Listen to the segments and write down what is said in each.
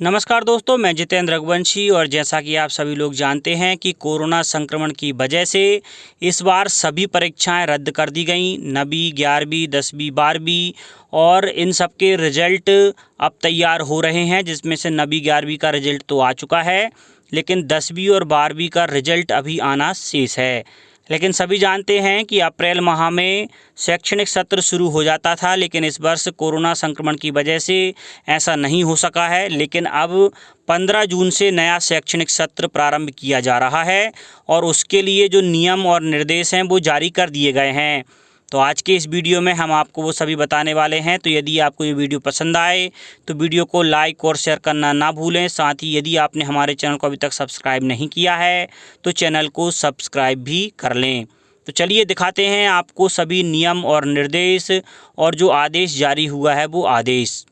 नमस्कार दोस्तों, मैं जितेंद्र रघुवंशी। और जैसा कि आप सभी लोग जानते हैं कि कोरोना संक्रमण की वजह से इस बार सभी परीक्षाएं रद्द कर दी गई। 9वीं, 11वीं, 10वीं, 12वीं और इन सब के रिजल्ट अब तैयार हो रहे हैं, जिसमें से 9वीं 11वीं का रिजल्ट तो आ चुका है, लेकिन 10वीं और 12वीं का रिजल्ट अभी आना शेष है। लेकिन सभी जानते हैं कि अप्रैल माह में शैक्षणिक सत्र शुरू हो जाता था, लेकिन इस वर्ष कोरोना संक्रमण की वजह से ऐसा नहीं हो सका है। लेकिन अब 15 जून से नया शैक्षणिक सत्र प्रारंभ किया जा रहा है और उसके लिए जो नियम और निर्देश हैं वो जारी कर दिए गए हैं। तो आज के इस वीडियो में हम आपको वो सभी बताने वाले हैं। तो यदि आपको ये वीडियो पसंद आए तो वीडियो को लाइक और शेयर करना ना भूलें। साथ ही यदि आपने हमारे चैनल को अभी तक सब्सक्राइब नहीं किया है तो चैनल को सब्सक्राइब भी कर लें। तो चलिए दिखाते हैं आपको सभी नियम और निर्देश और जो आदेश जारी हुआ है वो आदेश।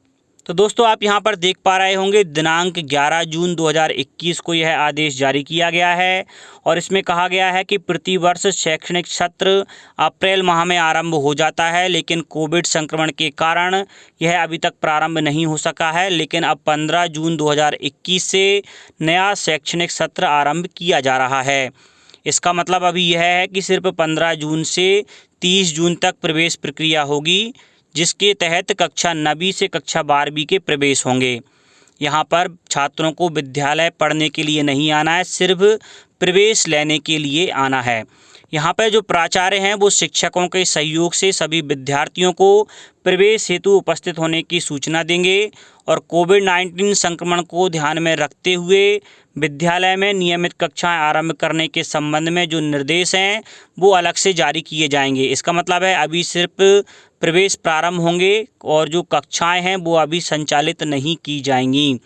तो दोस्तों, आप यहां पर देख पा रहे होंगे दिनांक 11 जून 2021 को यह आदेश जारी किया गया है और इसमें कहा गया है कि प्रतिवर्ष शैक्षणिक सत्र अप्रैल माह में आरंभ हो जाता है, लेकिन कोविड संक्रमण के कारण यह अभी तक प्रारंभ नहीं हो सका है। लेकिन अब 15 जून 2021 से नया शैक्षणिक सत्र आरंभ किया जा रहा है। इसका मतलब अभी यह है कि सिर्फ 15 जून से 30 जून तक प्रवेश प्रक्रिया होगी, जिसके तहत कक्षा 9वीं से कक्षा 12वीं के प्रवेश होंगे। यहाँ पर छात्रों को विद्यालय पढ़ने के लिए नहीं आना है, सिर्फ प्रवेश लेने के लिए आना है। यहाँ पर जो प्राचार्य हैं वो शिक्षकों के सहयोग से सभी विद्यार्थियों को प्रवेश हेतु उपस्थित होने की सूचना देंगे और कोविड-19 संक्रमण को ध्यान में रखते हुए विद्यालय में नियमित कक्षाएं आरंभ करने के संबंध में जो निर्देश हैं वो अलग से जारी किए जाएंगे। इसका मतलब है अभी सिर्फ प्रवेश प्रारंभ होंगे और जो कक्षाएं हैं वो अभी संचालित नहीं की जाएंगी।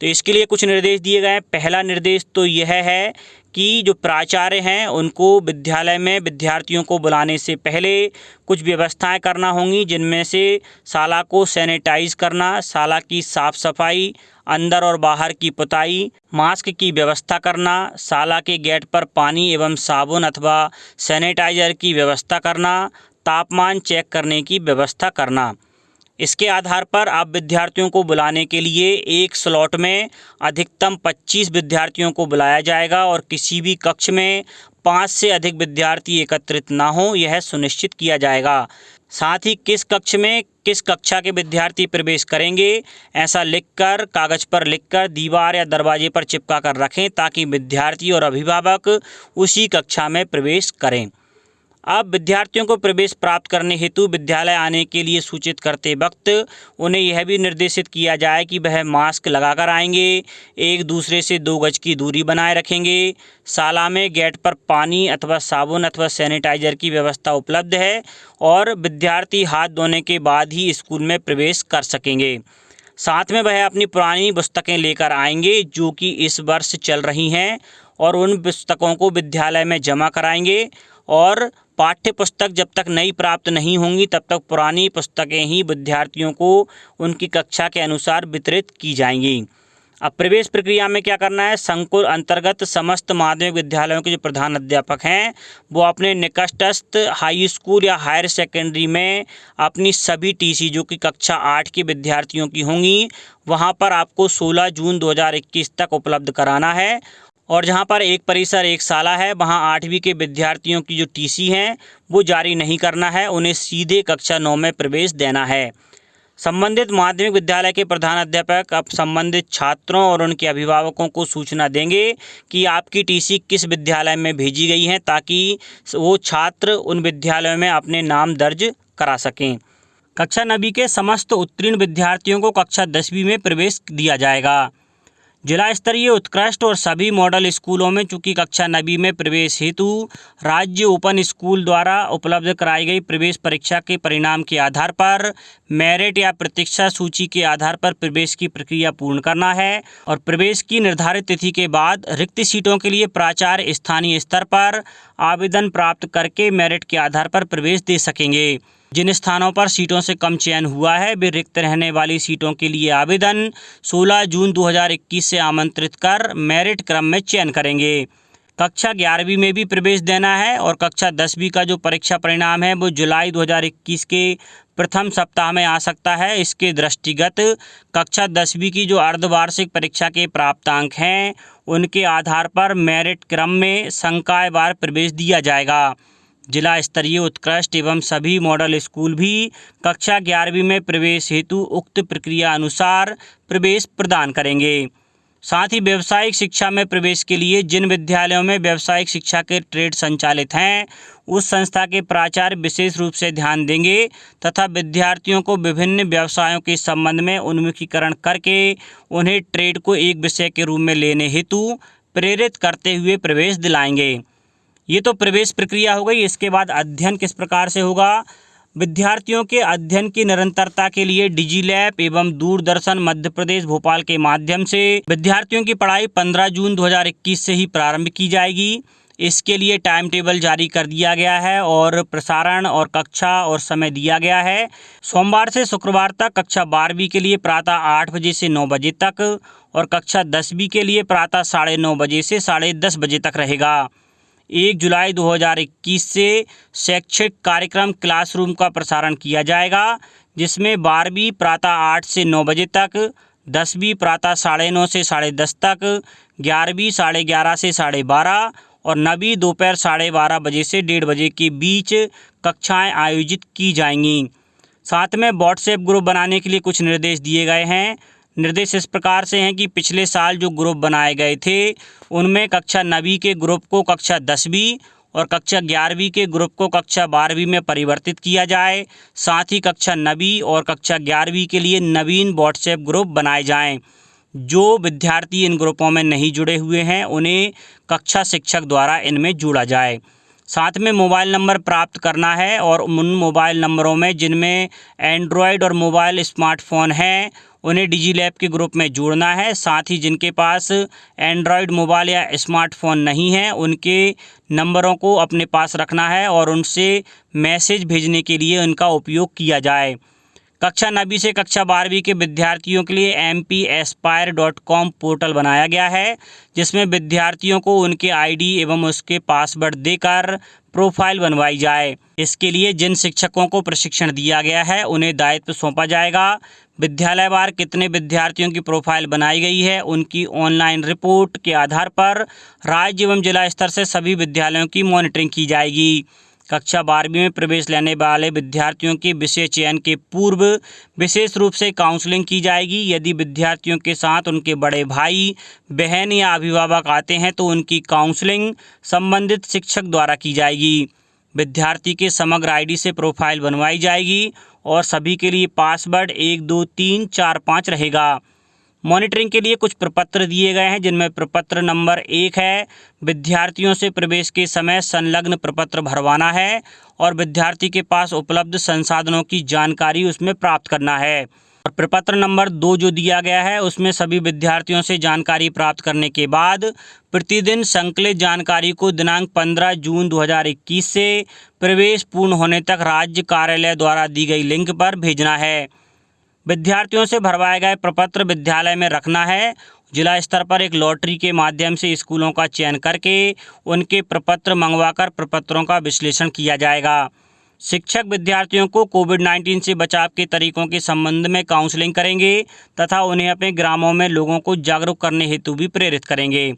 तो इसके लिए कुछ निर्देश दिए गए हैं। पहला निर्देश तो यह है कि जो प्राचार्य हैं उनको विद्यालय में विद्यार्थियों को बुलाने से पहले कुछ व्यवस्थाएं करना होंगी, जिनमें से शाला को सैनिटाइज करना, शाला की साफ़ सफाई, अंदर और बाहर की पुताई, मास्क की व्यवस्था करना, शाला के गेट पर पानी एवं साबुन अथवा सैनिटाइजर की व्यवस्था करना, तापमान चेक करने की व्यवस्था करना। इसके आधार पर आप विद्यार्थियों को बुलाने के लिए एक स्लॉट में अधिकतम 25 विद्यार्थियों को बुलाया जाएगा और किसी भी कक्ष में 5 से अधिक विद्यार्थी एकत्रित ना हो, यह सुनिश्चित किया जाएगा। साथ ही किस कक्ष में किस कक्षा के विद्यार्थी प्रवेश करेंगे ऐसा लिखकर, कागज पर लिखकर दीवार या दरवाजे पर चिपका कर रखें, ताकि विद्यार्थी और अभिभावक उसी कक्षा में प्रवेश करें। अब विद्यार्थियों को प्रवेश प्राप्त करने हेतु विद्यालय आने के लिए सूचित करते वक्त उन्हें यह भी निर्देशित किया जाए कि वह मास्क लगाकर आएंगे, एक दूसरे से 2 गज की दूरी बनाए रखेंगे, शाला में गेट पर पानी अथवा साबुन अथवा सैनिटाइजर की व्यवस्था उपलब्ध है और विद्यार्थी हाथ धोने के बाद ही स्कूल में प्रवेश कर सकेंगे। साथ में वह अपनी पुरानी पुस्तकें लेकर आएंगे जो कि इस वर्ष चल रही हैं और उन पुस्तकों को विद्यालय में जमा कराएंगे और पाठ्य पुस्तक जब तक नई प्राप्त नहीं होंगी तब तक पुरानी पुस्तकें ही विद्यार्थियों को उनकी कक्षा के अनुसार वितरित की जाएंगी। अब प्रवेश प्रक्रिया में क्या करना है, संकुल अंतर्गत समस्त माध्यमिक विद्यालयों के जो प्रधान अध्यापक हैं वो अपने निकटस्थ हाई स्कूल या हायर सेकेंडरी में अपनी सभी टीसी जो कि कक्षा 8 के विद्यार्थियों की होंगी वहां पर आपको 16 जून 2021 तक उपलब्ध कराना है। और जहां पर एक परिसर एक शाला है वहां 8वीं के विद्यार्थियों की जो टीसी हैं वो जारी नहीं करना है, उन्हें सीधे कक्षा 9 में प्रवेश देना है। संबंधित माध्यमिक विद्यालय के प्रधान अध्यापक अब संबंधित छात्रों और उनके अभिभावकों को सूचना देंगे कि आपकी टीसी किस विद्यालय में भेजी गई है, ताकि वो छात्र उन विद्यालयों में अपने नाम दर्ज करा सकें। कक्षा 9वीं के समस्त उत्तीर्ण विद्यार्थियों को कक्षा 10वीं में प्रवेश दिया जाएगा। जिला स्तरीय उत्कृष्ट और सभी मॉडल स्कूलों में चूंकि कक्षा 9वीं में प्रवेश हेतु राज्य ओपन स्कूल द्वारा उपलब्ध कराई गई प्रवेश परीक्षा के परिणाम के आधार पर मेरिट या प्रतीक्षा सूची के आधार पर प्रवेश की प्रक्रिया पूर्ण करना है और प्रवेश की निर्धारित तिथि के बाद रिक्त सीटों के लिए प्राचार्य स्थानीय स्तर पर आवेदन प्राप्त करके मेरिट के आधार पर प्रवेश दे सकेंगे। जिन स्थानों पर सीटों से कम चयन हुआ है वे रिक्त रहने वाली सीटों के लिए आवेदन 16 जून 2021 से आमंत्रित कर मेरिट क्रम में चयन करेंगे। कक्षा 11वीं में भी प्रवेश देना है और कक्षा 10वीं का जो परीक्षा परिणाम है वो जुलाई 2021 के प्रथम सप्ताह में आ सकता है। इसके दृष्टिगत कक्षा 10वीं की जो अर्धवार्षिक परीक्षा के प्राप्तांक हैं उनके आधार पर मेरिट क्रम में संकायवार प्रवेश दिया जाएगा। जिला स्तरीय उत्कृष्ट एवं सभी मॉडल स्कूल भी कक्षा 11वीं में प्रवेश हेतु उक्त प्रक्रिया अनुसार प्रवेश प्रदान करेंगे। साथ ही व्यावसायिक शिक्षा में प्रवेश के लिए जिन विद्यालयों में व्यावसायिक शिक्षा के ट्रेड संचालित हैं उस संस्था के प्राचार्य विशेष रूप से ध्यान देंगे तथा विद्यार्थियों को विभिन्न व्यवसायों के संबंध में उन्मुखीकरण करके उन्हें ट्रेड को एक विषय के रूप में लेने हेतु प्रेरित करते हुए प्रवेश दिलाएंगे। ये तो प्रवेश प्रक्रिया हो गई। इसके बाद अध्ययन किस प्रकार से होगा। विद्यार्थियों के अध्ययन की निरंतरता के लिए डिजिलैब एवं दूरदर्शन मध्य प्रदेश भोपाल के माध्यम से विद्यार्थियों की पढ़ाई 15 जून 2021 से ही प्रारंभ की जाएगी। इसके लिए टाइम टेबल जारी कर दिया गया है और प्रसारण और कक्षा और समय दिया गया है। सोमवार से शुक्रवार तक कक्षा 12वीं के लिए प्रातः 8 बजे से 9 बजे तक और कक्षा 10वीं के लिए प्रातः 9:30 बजे से 10:30 बजे तक रहेगा। 1 जुलाई 2021 से शैक्षिक कार्यक्रम क्लासरूम का प्रसारण किया जाएगा, जिसमें 12वीं प्रातः 8 से 9 बजे तक, 10वीं प्रातः 9:30 से 10:30 तक, 11वीं 11:30 से 12:30 और 9वीं दोपहर 12:30 बजे से 1:30 बजे के बीच कक्षाएं आयोजित की जाएंगी। साथ में व्हाट्सएप ग्रुप बनाने के लिए कुछ निर्देश दिए गए हैं। निर्देश इस प्रकार से हैं कि पिछले साल जो ग्रुप बनाए गए थे उनमें कक्षा 9वीं के ग्रुप को कक्षा 10वीं और कक्षा 11वीं के ग्रुप को कक्षा 12वीं में परिवर्तित किया जाए। साथ ही कक्षा 9वीं और कक्षा 11वीं के लिए नवीन व्हाट्सएप ग्रुप बनाए जाएं। जो विद्यार्थी इन ग्रुपों में नहीं जुड़े हुए हैं उन्हें कक्षा शिक्षक द्वारा इनमें जोड़ा जाए। साथ में मोबाइल नंबर प्राप्त करना है और उन मोबाइल नंबरों में जिनमें एंड्रॉयड और मोबाइल स्मार्टफोन हैं उन्हें डिजिलैब के ग्रुप में जोड़ना है। साथ ही जिनके पास एंड्रॉयड मोबाइल या स्मार्टफोन नहीं है उनके नंबरों को अपने पास रखना है और उनसे मैसेज भेजने के लिए उनका उपयोग किया जाए। कक्षा 9वीं से कक्षा 12वीं के विद्यार्थियों के लिए mpaspire.com पोर्टल बनाया गया है, जिसमें विद्यार्थियों को उनके आईडी एवं उसके पासवर्ड देकर प्रोफाइल बनवाई जाए। इसके लिए जिन शिक्षकों को प्रशिक्षण दिया गया है उन्हें दायित्व सौंपा जाएगा। विद्यालयवार कितने विद्यार्थियों की प्रोफाइल बनाई गई है उनकी ऑनलाइन रिपोर्ट के आधार पर राज्य एवं जिला स्तर से सभी विद्यालयों की मॉनिटरिंग की जाएगी। कक्षा 12वीं में प्रवेश लेने वाले विद्यार्थियों के विषय चयन के पूर्व विशेष रूप से काउंसलिंग की जाएगी। यदि विद्यार्थियों के साथ उनके बड़े भाई बहन या अभिभावक आते हैं तो उनकी काउंसलिंग संबंधित शिक्षक द्वारा की जाएगी। विद्यार्थी के समग्र आईडी से प्रोफाइल बनवाई जाएगी और सभी के लिए पासवर्ड 1 2 3 4 5 रहेगा। मॉनिटरिंग के लिए कुछ प्रपत्र दिए गए हैं, जिनमें प्रपत्र नंबर 1 है विद्यार्थियों से प्रवेश के समय संलग्न प्रपत्र भरवाना है और विद्यार्थी के पास उपलब्ध संसाधनों की जानकारी उसमें प्राप्त करना है। और प्रपत्र नंबर 2 जो दिया गया है उसमें सभी विद्यार्थियों से जानकारी प्राप्त करने के बाद प्रतिदिन संकलित जानकारी को दिनांक 15 जून 2021 से प्रवेश पूर्ण होने तक राज्य कार्यालय द्वारा दी गई लिंक पर भेजना है। विद्यार्थियों से भरवाए गए प्रपत्र विद्यालय में रखना है। जिला स्तर पर एक लॉटरी के माध्यम से स्कूलों का चयन करके उनके प्रपत्र मंगवाकर प्रपत्रों का विश्लेषण किया जाएगा। शिक्षक विद्यार्थियों को कोविड-19 से बचाव के तरीकों के संबंध में काउंसलिंग करेंगे तथा उन्हें अपने ग्रामों में लोगों को जागरूक करने हेतु भी प्रेरित करेंगे।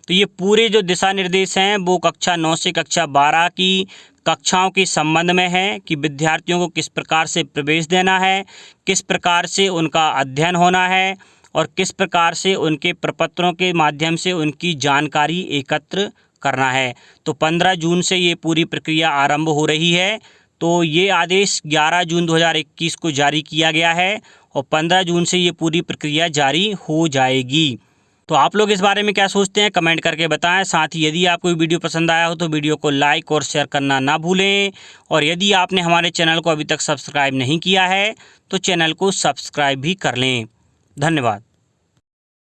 तो ये पूरे जो दिशा निर्देश हैं वो कक्षा 9 से कक्षा 12 की कक्षाओं के संबंध में है कि विद्यार्थियों को किस प्रकार से प्रवेश देना है, किस प्रकार से उनका अध्ययन होना है और किस प्रकार से उनके प्रपत्रों के माध्यम से उनकी जानकारी एकत्र करना है। तो 15 जून से ये पूरी प्रक्रिया आरंभ हो रही है। तो ये आदेश 11 जून 2021 को जारी किया गया है और 15 जून से ये पूरी प्रक्रिया जारी हो जाएगी। तो आप लोग इस बारे में क्या सोचते हैं कमेंट करके बताएं। साथ ही यदि आपको वीडियो पसंद आया हो तो वीडियो को लाइक और शेयर करना ना भूलें और यदि आपने हमारे चैनल को अभी तक सब्सक्राइब नहीं किया है तो चैनल को सब्सक्राइब भी कर लें। धन्यवाद।